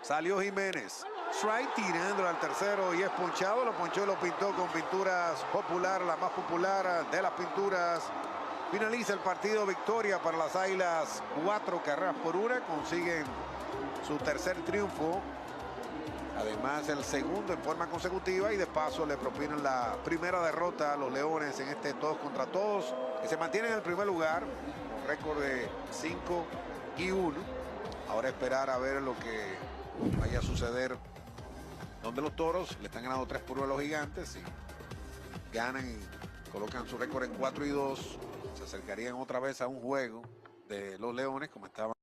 Salió Jiménez. Strike tirando al tercero y es ponchado. Lo ponchó y lo pintó con pinturas popular, la más popular de las pinturas. Finaliza el partido, victoria para las Águilas, 4-1. Consiguen su tercer triunfo. Además, el segundo en forma consecutiva y de paso le propinan la primera derrota a los Leones en este todos contra todos, que se mantienen en el primer lugar con récord de 5-1. Ahora esperar a ver lo que vaya a suceder, donde los Toros le están ganando 3-1 a los Gigantes. Si ganan y colocan su récord en 4-2, se acercarían otra vez a un juego de los Leones, como estaban